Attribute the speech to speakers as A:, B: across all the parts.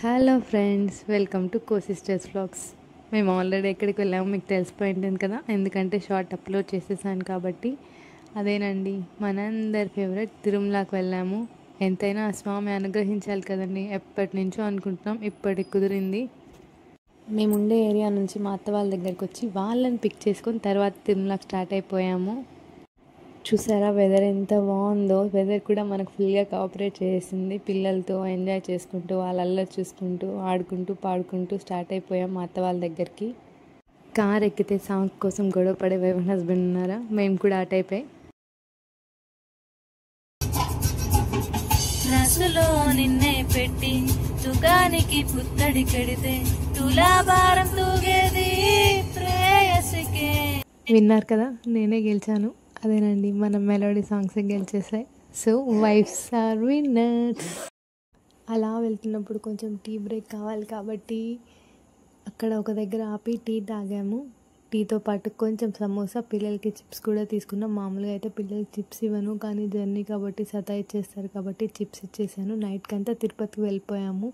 A: Hello friends, welcome to co sisters vlogs. మేము already ఎక్కడికి వెళ్ళాము మీకు తెలిసిపోయి ఉంటుంది కదా, ఎందుకంటే షార్ట్ అప్లోడ్ చేసేసాను కాబట్టి. అదేనండి, మనందరి ఫేవరెట్ తిరుమలకి వెళ్ళాము. ఎంతైనా ఆ స్వామి అనుగ్రహించాలి కదండి, ఎప్పటి నుంచో అనుకుంటున్నాం, ఇప్పటికి కుదిరింది. మేము ఉండే ఏరియా నుంచి మా అత్త వాళ్ళ దగ్గరికి వచ్చి వాళ్ళని పిక్ చేసుకొని తర్వాత తిరుమలకి స్టార్ట్ అయిపోయాము. చూసారా వెదర్ ఎంత బాగుందో. వెదర్ కూడా మనకు ఫుల్గా కోఆపరేట్ చేసింది. పిల్లలతో ఎంజాయ్ చేసుకుంటూ వాళ్ళల్లో చూసుకుంటూ ఆడుకుంటూ పాడుకుంటూ స్టార్ట్ అయిపోయాం మా అత్త వాళ్ళ దగ్గరికి. కార్ ఎక్కితే సాంగ్ కోసం గొడవ పడే వైఫ్ అండ్ హస్బెండ్ ఉన్నారా, మేము కూడా ఆ టైపే.
B: రసులో నిన్నే పెట్టి తుగానికి పుత్తడి కడితే తులాభారం తూగేది ప్రేయసికే.
A: విన్నారు కదా, నేనే గెలిచాను. అదేనండి, మన మెలోడీ సాంగ్స్ గెలిచేసాయి. So wives are winners. అలా వెళ్తున్నప్పుడు కొంచెం టీ బ్రేక్ కావాలి కాబట్టి అక్కడ ఒక దగ్గర ఆపి టీ తాగాము. టీతో పాటు కొంచెం సమోసా, పిల్లలకి చిప్స్ కూడా తీసుకున్నాం. మామూలుగా అయితే పిల్లలకి చిప్స్ ఇవ్వను, కానీ జర్నీ కాబట్టి సతాయిచ్చేస్తారు కాబట్టి చిప్స్ ఇచ్చేసాను. నైట్కి అంతా తిరుపతికి వెళ్ళిపోయాము.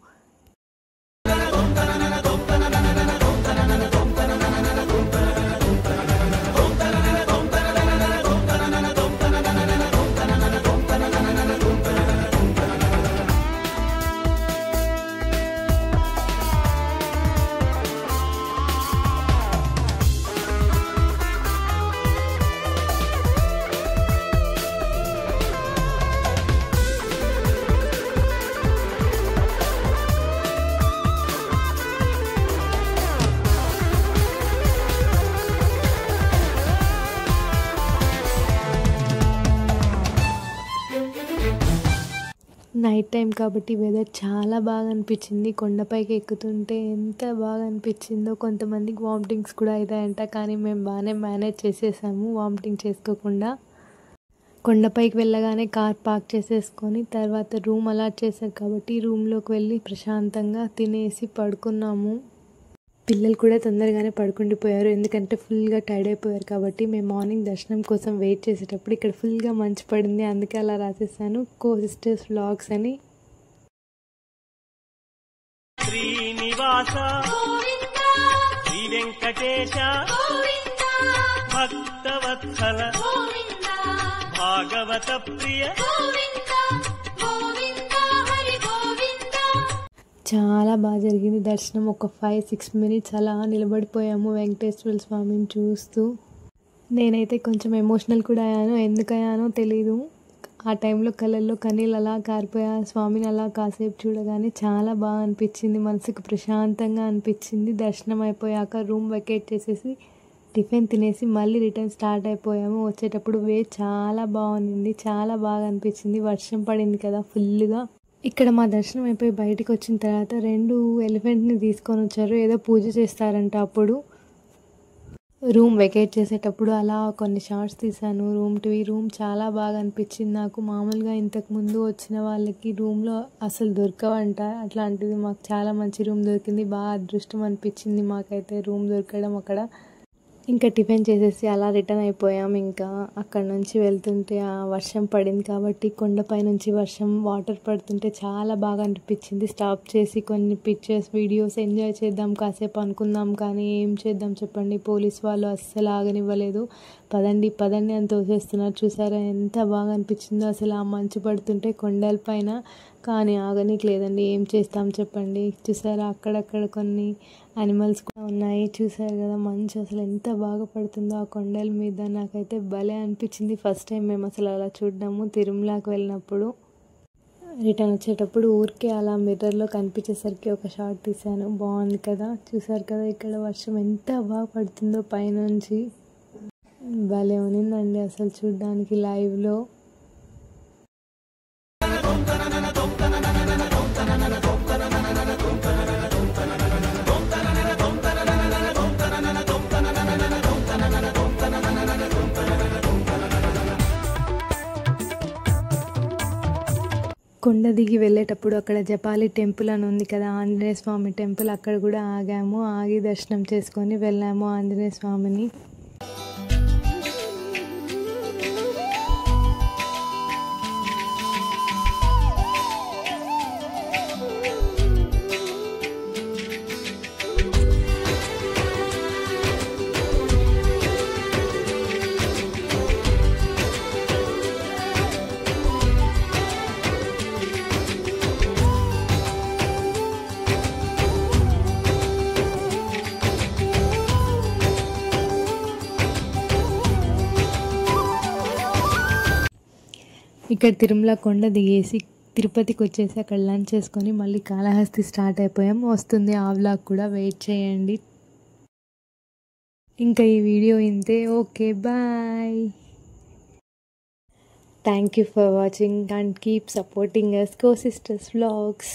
A: నైట్ టైం కాబట్టి వెదర్ చాలా బాగా అనిపించింది. కొండపైకి ఎక్కుతుంటే ఎంత బాగా అనిపించిందో. కొంతమందికి వామిటింగ్స్ కూడా అవుతాయంట, కానీ మేము బాగానే మేనేజ్ చేసేసాము వామిటింగ్ చేసుకోకుండా. కొండపైకి వెళ్ళగానే కార్ పార్క్ చేసేసుకొని తర్వాత రూమ్ అలాట్ చేశారు కాబట్టి రూమ్లోకి వెళ్ళి ప్రశాంతంగా తినేసి పడుకున్నాము. పిల్లలు కూడా తొందరగానే పడుకుండిపోయారు, ఎందుకంటే ఫుల్గా టైర్డ్ అయిపోయారు కాబట్టి. మేము మార్నింగ్ దర్శనం కోసం వెయిట్ చేసేటప్పుడు ఇక్కడ ఫుల్గా మంచు పడింది, అందుకే అలా రాసేసాను కో సిస్టర్స్ వ్లాగ్స్ అని.
C: శ్రీనివాస శ్రీ వెంకటేశ భక్తవత్సల భాగవత ప్రియ.
A: చాలా బాగా జరిగింది దర్శనం. ఒక 5-6 మినిట్స్ అలా నిలబడిపోయాము వెంకటేశ్వర స్వామిని చూస్తూ. నేనైతే కొంచెం ఎమోషనల్ కూడా అయ్యాను, ఎందుకు అయ్యానో తెలీదు. ఆ టైంలో కళ్ళల్లో కన్నీళ్ళు అలా కారిపోయా. స్వామిని అలా కాసేపు చూడగానే చాలా బాగా అనిపించింది, మనసుకు ప్రశాంతంగా అనిపించింది. దర్శనం అయిపోయాక రూమ్ వెకేట్ చేసేసి టిఫిన్ తినేసి మళ్ళీ రిటర్న్ స్టార్ట్ అయిపోయాము. వచ్చేటప్పుడు చాలా బాగుంది, చాలా బాగా అనిపించింది. వర్షం పడింది కదా ఫుల్గా. ఇక్కడ మా దర్శనం అయిపోయి బయటికి వచ్చిన తర్వాత 2 ఎలిఫెంట్ని తీసుకొని వచ్చారు, ఏదో పూజ చేస్తారంట. అప్పుడు రూమ్ వెకేట్ చేసేటప్పుడు అలా కొన్ని షార్ట్స్ తీసాను రూమ్ చాలా బాగా అనిపించింది నాకు. మామూలుగా ఇంతకుముందు వచ్చిన వాళ్ళకి రూమ్లో అసలు దొరకవంట, అట్లాంటిది మాకు చాలా మంచి రూమ్ దొరికింది. బాగా అదృష్టం అనిపించింది మాకైతే రూమ్ దొరకడం అక్కడ. ఇంకా టిఫిన్ చేసేసి అలా రిటర్న్ అయిపోయాం. ఇంకా అక్కడ నుంచి వెళ్తుంటే ఆ వర్షం పడింది కాబట్టి కొండపై నుంచి వాటర్ పడుతుంటే చాలా బాగా అనిపించింది. స్టాప్ చేసి కొన్ని పిక్చర్స్ వీడియోస్ ఎంజాయ్ చేద్దాం కాసేపు అనుకుందాం, కానీ ఏం చేద్దాం చెప్పండి, పోలీస్ వాళ్ళు అస్సలు ఆగనివ్వలేదు. పదండి పదండి అని తోసేస్తున్నారు. చూసారా ఎంత బాగా అనిపించిందో అసలు ఆ మంచు పడుతుంటే కొండల పైన, కానీ ఆగనికి లేదండి, ఏం చేస్తాం చెప్పండి. చూసారా అక్కడక్కడ కొన్ని యానిమల్స్ కూడా ఉన్నాయి. చూసారు కదా మంచు అసలు ఎంత బాగా పడుతుందో ఆ కొండల మీద. నాకైతే భలే అనిపించింది. ఫస్ట్ టైం మేము అసలు అలా చూడ్డాము తిరుమలకి వెళ్ళినప్పుడు. రిటర్న్ వచ్చేటప్పుడు ఊరికే అలా మిర్రర్లో కనిపించేసరికి ఒక షాట్ తీశాను, బాగుంది కదా. చూసారు కదా ఇక్కడ వర్షం ఎంత బాగా పడుతుందో పైనుంచి, భలే ఉన్నిందండి అసలు చూడ్డానికి లైవ్లో. కొండ దిగి వెళ్ళేటప్పుడు అక్కడ జపాలి టెంపుల్ అని ఉంది కదా, ఆంజనేయ స్వామి టెంపుల్, అక్కడ కూడా ఆగాము. ఆగి దర్శనం చేసుకొని వెళ్ళాము ఆంజనేయ స్వామిని. ఇక్కడ తిరుమల కొండ దిగేసి తిరుపతికి వచ్చేసి అక్కడ లంచ్ చేసుకొని మళ్ళీ కాళహస్తి స్టార్ట్ అయిపోయాం. వస్తుంది ఆ వ్లాగ్ కూడా, వెయిట్ చేయండి. ఇంకా ఈ వీడియో ఇంతే. Okay, bye. Thank you for watching and keep supporting us, Co Sisters Vlogs.